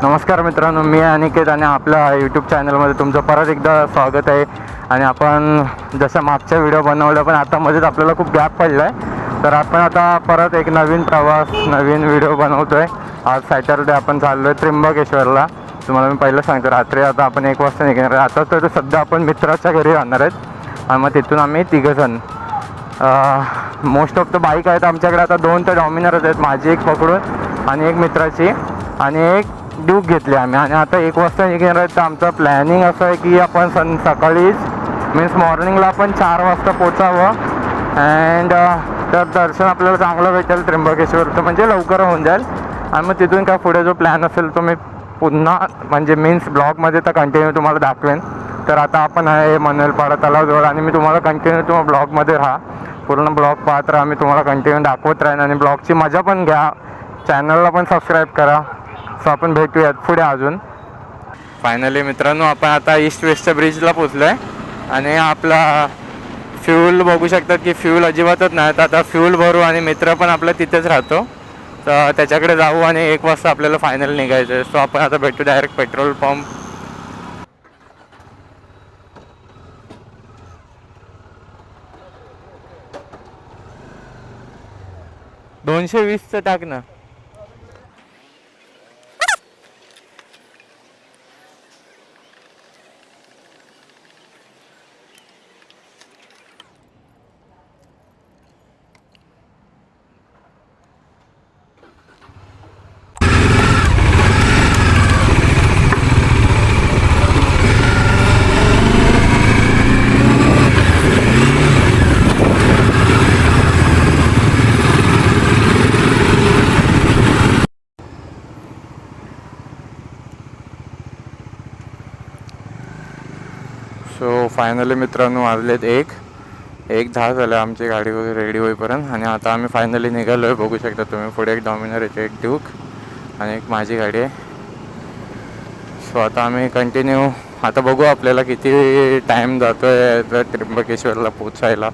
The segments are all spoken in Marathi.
नमस्कार मित्रांनो, मी अनिकेत आणि आपल्या यूट्यूब चॅनलमध्ये तुमचं परत एकदा स्वागत आहे. आणि आपण जसं मागच्या व्हिडिओ बनवल्या पण आता मध्येच आपल्याला खूप गॅप पडला आहे, तर आपण आता परत एक नवीन प्रवास नवीन व्हिडिओ बनवतो आहे. आज सॅटरडे आपण चाललो आहे त्र्यंबकेश्वरला. तुम्हाला मी पहिलं सांगतो, रात्री आता आपण 1 वाजता निघणार आहे. आता तर सध्या आपण मित्राच्या घरी राहणार आहेत आणि मग तिथून आम्ही तिघंजण मोस्ट ऑफ द बाईक आहेत आमच्याकडे. आता 2 तर डॉमिनरच आहेत, माझी एक पकडून आणि एक मित्राची, आणि एक ड्यूक घेतली आम्ही. आणि आता 1 वाजता निघणार आहे. तर आमचं प्लॅनिंग असं आहे की आपण सकाळीच मीन्स मॉर्निंगला आपण 4 वाजता पोचावं. अँड तर दर्शन आपल्याला चांगलं भेटेल त्र्यंबकेश्वरचं, म्हणजे लवकर होऊन जाईल. आणि मग तिथून काय पुढे जो प्लॅन असेल तो मी पुन्हा म्हणजे मीन्स ब्लॉगमध्ये तर कंटिन्यू तुम्हाला दाखवेन. तर आता आपण आहे मनलपाडा तलावजवळ आणि मी तुम्हाला कंटिन्यू तुम्हाला ब्लॉगमध्ये राहा, पूर्ण ब्लॉग पाहत राहा. मी तुम्हाला कंटिन्यू दाखवत राहीन आणि ब्लॉगची मजा पण घ्या. चॅनलला पण सबस्क्राईब करा. सो आपण भेटूयात पुढे अजून. फायनली मित्रांनो, आपण आता ईस्ट वेस्टच्या ब्रिजला पोचलो आहे आणि आपला फ्यूल बघू शकतात की फ्यूल अजिबातच नाही. तर आता फ्यूल भरू आणि मित्र पण आपला तिथेच राहतो, तर त्याच्याकडे जाऊ आणि 1 वाजता आपल्याला फायनल निघायचं आहे. सो आपण आता भेटू डायरेक्ट पेट्रोल पंप. $220चं टाक ना. सो फायनली मित्रांनो, वाजलेत 1:10 झालं आमची गाडी वगैरे रेडी होईपर्यंत. आणि आता आम्ही फायनली निघालो आहे. बघू शकता तुम्ही, पुढे एक डॉमिनर येते, एक ड्यूक आणि एक माझी गाडी आहे. सो आता आम्ही कंटिन्यू आता बघू आपल्याला किती टाईम जातो आहे तर त्र्यंबकेश्वरला पोचायला.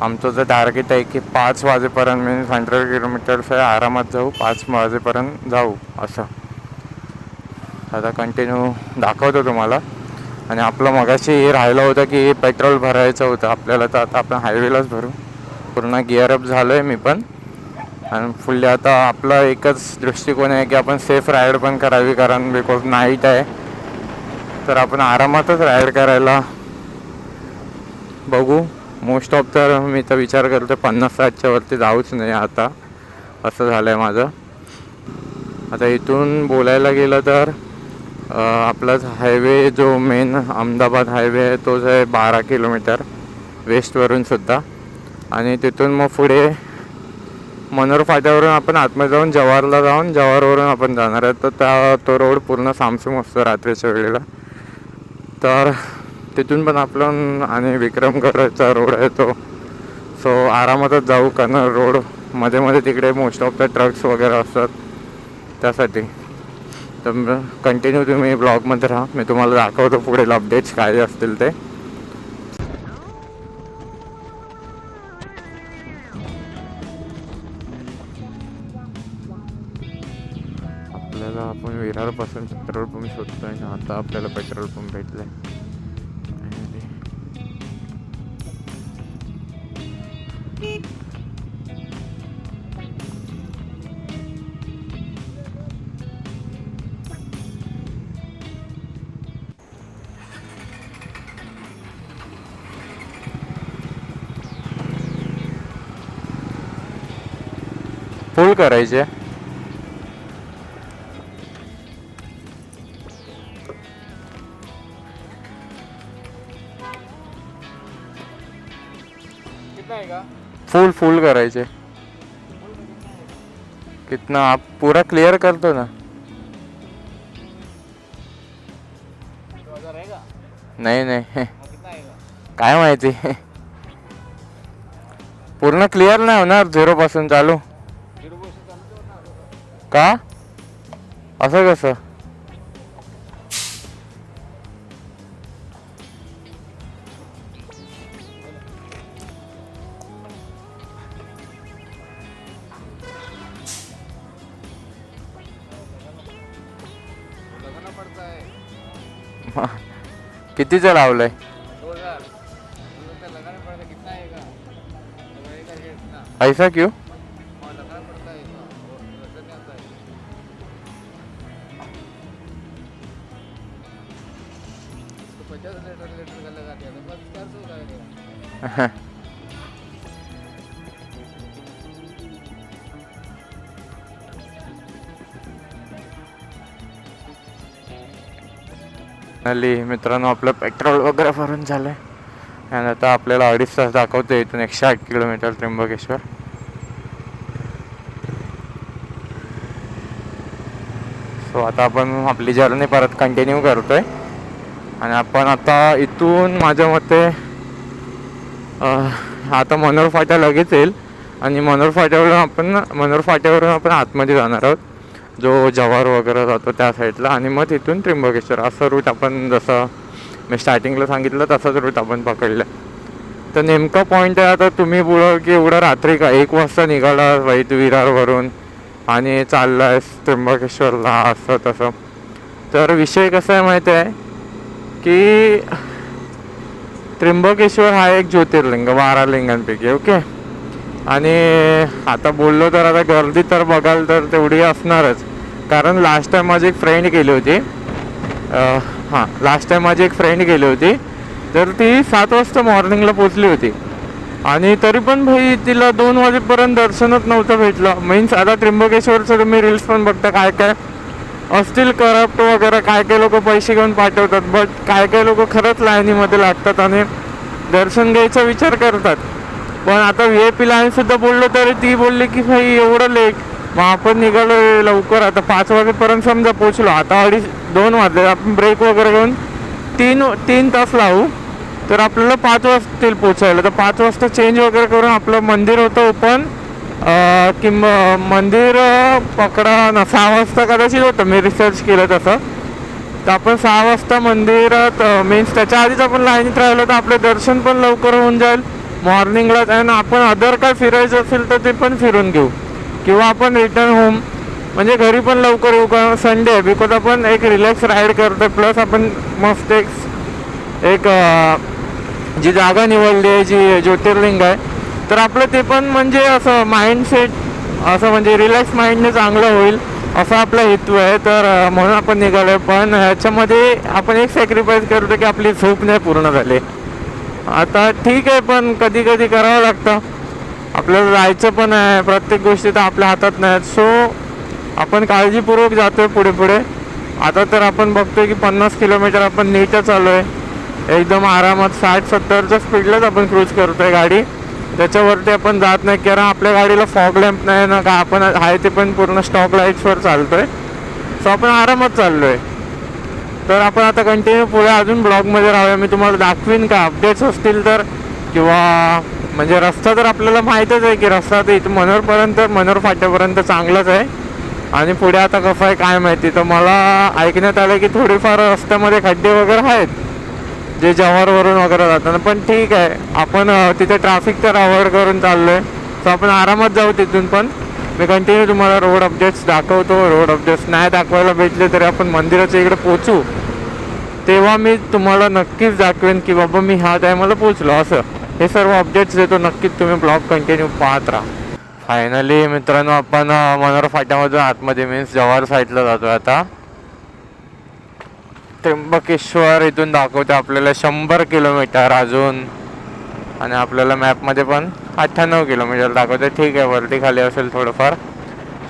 आमचं जर टार्गेट आहे की 5 वाजेपर्यंत मीन्स 100 किलोमीटर्स आहे, आरामात जाऊ, 5 वाजेपर्यंत जाऊ असं. आता कंटिन्यू दाखवतो तुम्हाला. आणि आपलं मगाशी राहिलं होतं की पेट्रोल भरायचं होतं आपल्याला, तर आता आपण हायवेलाच भरू. पूर्ण गिअरअप झालो आहे मी पण. आणि फुल्ली आता आपला एकच दृष्टिकोन आहे की आपण सेफ राईड पण करावी, कारण बिकॉज नाईट आहे तर आपण आरामातच राईड करायला बघू. मोस्ट ऑफ तर मी तर विचार करतो 50-60च्या वरती जाऊच नाही आता, असं झालं आहे माझं. आता इथून बोलायला गेलं तर आपलाच हायवे जो मेन अहमदाबाद हायवे आहे तोच आहे 12 किलोमीटर वेस्टवरून सुद्धा. आणि तिथून मग पुढे मनोर फाट्यावरून आपण आतमध्ये जाऊन जव्हारला जाऊन जव्हारवरून आपण जाणार आहे. तर तो रोड पूर्ण सामसूम असतो रात्रीच्या वेळेला. तर तिथून पण आपलं आणि विक्रमगडचा रोड आहे तो. सो आरामातच जाऊ, कारण रोड मध्ये मध्ये तिकडे मोस्ट ऑफ द ट्रक्स वगैरे असतात त्यासाठी. तर कंटिन्यू तुम्ही ब्लॉगमध्ये राहा, मी तुम्हाला दाखवतो पुढील अपडेट्स काय असतील ते. आपल्याला आपण विरारपासून पेट्रोल पंप शोधतो आहे. आता आपल्याला पेट्रोल पंप भेटला आहे. फुल करायचे. फुल करायचे. कितना आप पूरा क्लियर कर दो ना. नाही काय माहिती, पूर्ण क्लिअर नाही होणार 0 पासून चालू का, असं कसं. कितीचं लावलंय? 2000 लगाना पड़ेगा, कितना आएगा? रहेगा रेट ना, ऐसा क्यों? और लगाना पड़ता है इसका, और वैसे नहीं आता है। इसको 50 लीटर का लगा दिया तो बस 400 का आएगा। फायनली मित्रांनो आपलं पेट्रोल वगैरे भरून झालं आहे आणि आता आपल्याला 2.5 तास दाखवतो इथून 108 किलोमीटर त्र्यंबकेश्वर. सो आता आपण आपली जर्नी परत कंटिन्यू करतोय आणि आपण आता इथून माझ्या मते आता मनोहर फाटा लगेच येईल आणि मनोहर फाट्यावरून आपण आतमध्ये जाणार आहोत, जो जव्हार वगैरे जातो त्या साईडला, आणि मग तिथून त्र्यंबकेश्वर असं रूट आपण जसं मी स्टार्टिंगला सांगितलं तसंच रूट आपण पकडलं. तर नेमका पॉईंट आहे आता तुम्ही बोला की एवढं रात्री का 1 वाजता निघाला वैद विरारवरून आणि चालला आहेस त्र्यंबकेश्वरला असं तसं. तर विषय कसा आहे माहिती आहे की त्र्यंबकेश्वर हा एक ज्योतिर्लिंग 12 लिंगांपैकी, ओके. आणि आता बोललो तर आता गर्दी तर बघाल तर तेवढी असणारच, कारण लास्ट टाईम माझी एक फ्रेंड गेली होती. तर ती 7 वाजता मॉर्निंगला पोचली होती आणि तरी पण भाई तिला 2 वाजेपर्यंत दर्शनच नव्हतं भेटलं. मीन्स आता त्र्यंबकेश्वरचं तुम्ही रील्स पण बघता, काय काय असतील करप्ट वगैरे, काय काय लोक पैसे घेऊन पाठवतात, बट काय काय लोक खरंच लाईनीमध्ये लागतात आणि दर्शन घ्यायचा विचार करतात. पण आता VIP लाईनसुद्धा बोललो तरी ती बोलली की भाई एवढं लेट. मग आपण निघालो लवकर, आता 5 वाजेपर्यंत समजा पोचलो, आता 2 वाजले, आपण ब्रेक वगैरे घेऊन 3 तास लावू तर आपल्याला 5 वाजतील पोचायला. तर 5 वाजता चेंज वगैरे करून आपलं मंदिर होतं ओपन, मंदिर पकडा ना 6 वाजता कदाचित होतं, मी रिसर्च केलं तसं. तर आपण 6 वाजता मंदिरात मीन्स त्याच्या आधीच आपण लाईनीत राहिलो तर आपलं दर्शन पण लवकर होऊन जाईल मॉर्निंगलाच. आणि आपण अदर काय फिरायचं असेल तर ते पण फिरून घेऊ किंवा आपण रिटर्न होम म्हणजे घरी पण लवकर येऊ, कारण संडे आहे. बिकॉज आपण एक रिलॅक्स राईड करतो, प्लस आपण मस्त एक जी जागा निवडली आहे जी ज्योतिर्लिंग आहे, तर आपलं ते पण म्हणजे असं माइंडसेट असं म्हणजे रिलॅक्स माइंडने चांगलं होईल असा आपला हेतू आहे. तर म्हणून आपण निघालो आहे. पण ह्याच्यामध्ये आपण एक सॅक्रिफाईस करतो की आपली झोप नाही पूर्ण झाली. आता ठीक आहे, पण कधी कधी करावं लागतं, आपल्याला जायचं पण आहे, प्रत्येक गोष्टी तर आपल्या हातात नाही. सो आपण काळजीपूर्वक जातो आहे पुढे. आता तर आपण बघतोय की 50 किलोमीटर आपण नीटच चालू आहे, एकदम आरामात 60-70च्या स्पीडलाच आपण क्रूज करतो आहे गाडी. त्याच्यावरती आपण जात नाही, कारण आपल्या गाडीला फॉग लॅम्प नाही ना, का आपण आहे ते पण पूर्ण स्टॉक लाईट्सवर चालतो आहे. सो आपण आरामात चाललो आहे. तर आपण आता कंटिन्यू पुढे अजून ब्लॉगमध्ये राहूया. मी तुम्हाला दाखवीन का अपडेट्स असतील तर, किंवा म्हणजे रस्ता तर आपल्याला माहीतच आहे की रस्ता तर इथं मनोहर फाट्यापर्यंत चांगलाच आहे. आणि पुढे आता कसं आहे काय माहिती. तर मला ऐकण्यात आलं की थोडीफार रस्त्यामध्ये खड्डे वगैरे आहेत जे जव्हारवरून वगैरे जाताना, पण ठीक आहे, आपण तिथे ट्रॅफिक तर अवॉइड करून चाललो आहे. सो आपण आरामात जाऊ तिथून. पण मी कंटिन्यू तुम्हाला रोड अपडेट्स दाखवतो. रोड अपडेट्स नाही दाखवायला भेटले तरी आपण मंदिराच्या इकडे पोचू तेव्हा मी तुम्हाला नक्कीच दाखवेन की बाबा मी ह्या टायमाला पोचलो, असं हे सर्व अपडेट्स देतो. नक्कीच तुम्ही ब्लॉग कंटिन्यू पाहत राहा. फायनली मित्रांनो आपण मनोहर फाट्यामधून आतमध्ये मीन्स जव्हार साईडला जातो आता. त्र्यंबकेश्वर इथून दाखवते आपल्याला 100 किलोमीटर अजून, आणि आपल्याला मॅपमध्ये पण 98 किलोमीटर दाखवते. ठीक आहे, वरती खाली असेल थोडंफार.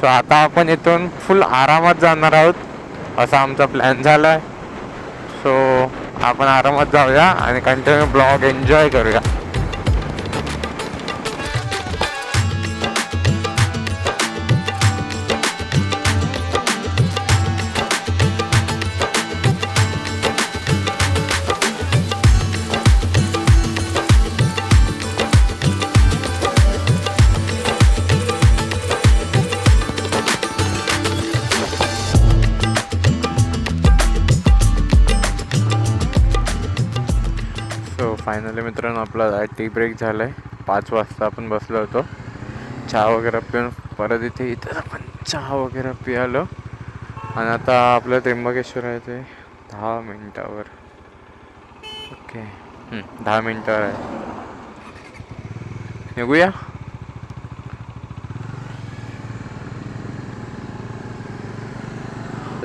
सो आता आपण इथून फुल आरामात जाणार आहोत असा आमचा प्लॅन झाला आहे. सो आपण आरामात जाऊया आणि कंटिन्यू ब्लॉग एन्जॉय करूया. फायनली मित्रांनो आपला टी ब्रेक झाला आहे. 5 वाजता आपण बसलो होतो, चहा वगैरे पिऊन परत इथं आपण चहा वगैरे पियालो. आणि आता आपलं त्र्यंबकेश्वर आहे ते 10 मिनिटावर. ओके 10 मिनटं आहे. निघूया.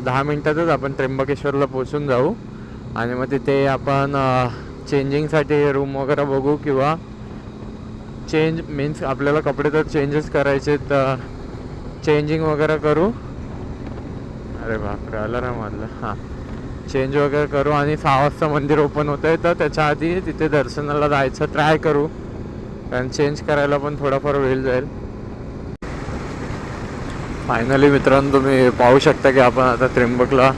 दहा मिनिटातच आपण त्र्यंबकेश्वरला पोचून जाऊ आणि मग तिथे आपण चेंजिंगसाठी रूम वगैरे बघू किंवा चेंज मीन्स आपल्याला कपडे तर चेंजेस करायचे तर चेंजिंग वगैरे करू. अरे बापरे अलाराम वाजला. हां चेंज वगैरे करू आणि 6 वाजता मंदिर ओपन होतं आहे तर त्याच्या आधी तिथे दर्शनाला जायचं ट्राय करू कारण चेंज करायला पण थोडाफार वेळ जाईल. फायनली मित्रांनो तुम्ही पाहू शकता की आपण आता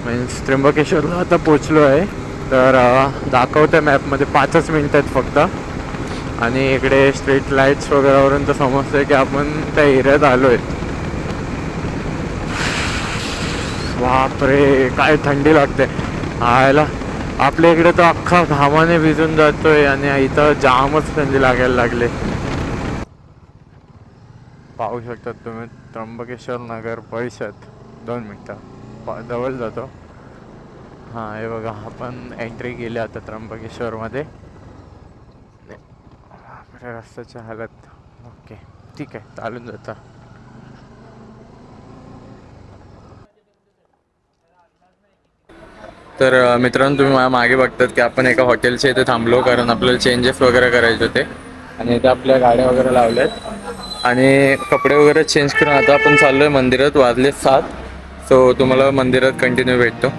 मीन्स त्र्यंबकेश्वरला आता पोचलो आहे. तर दाखवते मॅपमध्ये 5च मिनिट आहेत फक्त आणि इकडे स्ट्रीट लाईट्स वगैरेवरून तर समजतं की आपण त्या एरियात आलो आहे. बापरे काय थंडी लागते. आयला आपल्या इकडे तर अख्खा घामाने भिजून जातोय आणि इथं जामच थंडी लागायला लागले. पाहू शकतात तुम्ही त्र्यंबकेश्वर नगर परिषद. 2 मिनटं जवळ जातो. हां हे बघा आपण एंट्री केली आता त्र्यंबकेश्वरमध्ये. रस्त्याची हालत ओके ठीक आहे चालून जातं. तर मित्रांनो तुम्ही माझ्या मागे बघतात की आपण एका हॉटेलच्या इथे थांबलो कारण आपल्याला चेंजेस वगैरे करायचे होते आणि इथे आपल्या गाड्या वगैरे लावल्यात आणि कपडे वगैरे चेंज करून आता आपण चाललो आहे मंदिरात. वाजले 7. सो तुम्हाला मंदिरात कंटिन्यू भेटतो.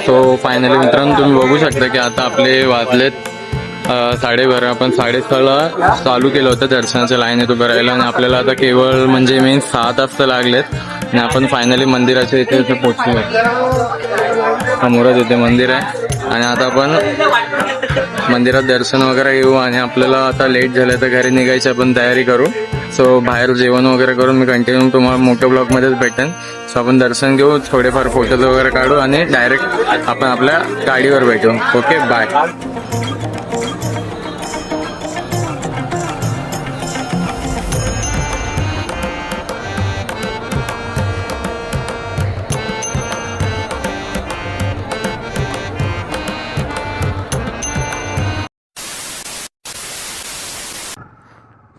सो फायनली मित्रांनो तुम्ही बघू शकता की आता आपले वाजलेत 12:30. आपण 6:30ला चालू केलं होतं दर्शनाच्या लाईनीत उभं राहिलं आणि आपल्याला आता केवळ म्हणजे मेन 6 तास तर लागलेत आणि आपण फायनली मंदिराच्या इथे पोचलो. समोरच इथे मंदिर आहे आणि आता आपण मंदिरात दर्शन वगैरे घेऊ आणि आपल्याला आता लेट झालं तर घरी निघायची आपण तयारी करू. सो बाहेर जेवण वगैरे करून मी कंटिन्यू तुम्हाला मोठ्या ब्लॉगमध्येच भेटेन. सो आपण दर्शन घेऊ थोडेफार फोटोज वगैरे काढू आणि डायरेक्ट आपण आपल्या गाडीवर भेटू. Okay bye.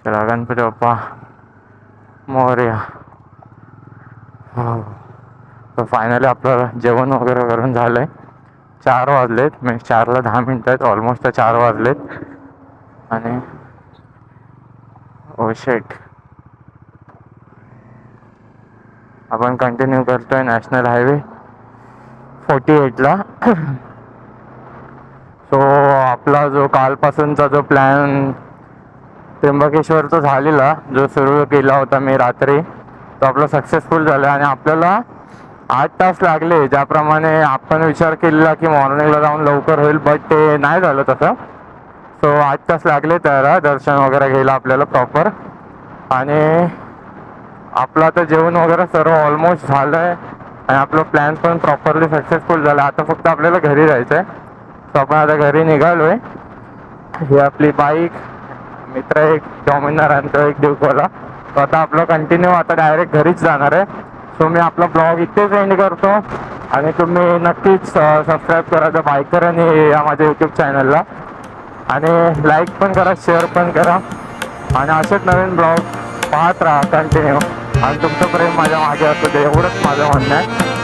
चला गणपती बाप्पा मोरया. हो तर फायनली आपलं जेवण वगैरे करून झालं आहे. 4 वाजलेत. मी 4ला 10 मिनटं आहेत. ऑलमोस्ट 4 वाजलेत आणि ओ शेट आपण कंटिन्यू करतोय नॅशनल हायवे 48ला. सो आपला जो कालपासूनचा जो प्लॅन त्र्यंबकेश्वरचा झालेला जो सुरू केला होता मी रात्री तो आपला सक्सेसफुल झाला आणि आपल्याला 8 तास लागले. ज्याप्रमाणे आपण विचार केलेला की मॉर्निंगला जाऊन लवकर होईल बट ते नाही झालं तसं. सो 8 तास लागले त्याला दर्शन वगैरे घ्यायला आपल्याला प्रॉपर आणि आपलं आता जेवण वगैरे सर्व ऑलमोस्ट झालं आहे आणि आपलं प्लॅन पण प्रॉपरली सक्सेसफुल झाला. आता फक्त आपल्याला घरी जायचं आहे. सो आपण आता घरी निघालो आहे. ही आपली बाईक मित्र एक डॉमिनर आणि तो एक ड्यूकवाला. तो आता आपलं कंटिन्यू आता डायरेक्ट घरीच जाणार आहे. सो मी आपला ब्लॉग इथेच एंड करतो आणि तुम्ही नक्कीच सबस्क्राईब करा द बायकर आणि या माझ्या यूट्यूब चॅनलला आणि लाईक पण करा शेअर पण करा आणि असेच नवीन ब्लॉग पाहत राहा कंटिन्यू आणि तुमचं प्रेम माझ्या मागे असू दे एवढंच माझं म्हणणं आहे.